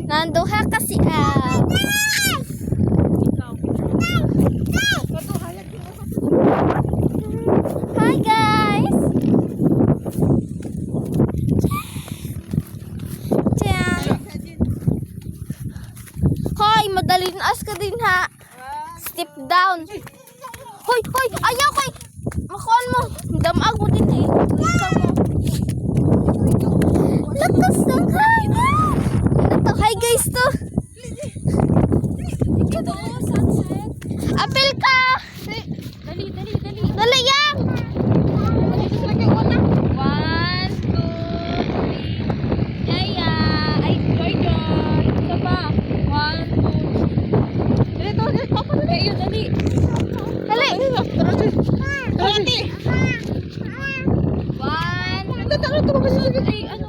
Nanduha kasi Hi guys! Diyan. Hoy, madaling as ka din ha. Step down. Hoy, hoy, ayaw kay. Makuan mo. Damag mo din eh. Ikaw mo. Lakas ng hi. Ano to? Hi guys to. Ito, sunset. Apil ka. Dali. Dali yang. Dito sa lagi una. 1, 2, 3. Yaya. Ay, Joy. Isa pa. 1, 2. Dali. Papa, dali. Ayun, dali. Dali. Dali. 1, 2, 3. Ano?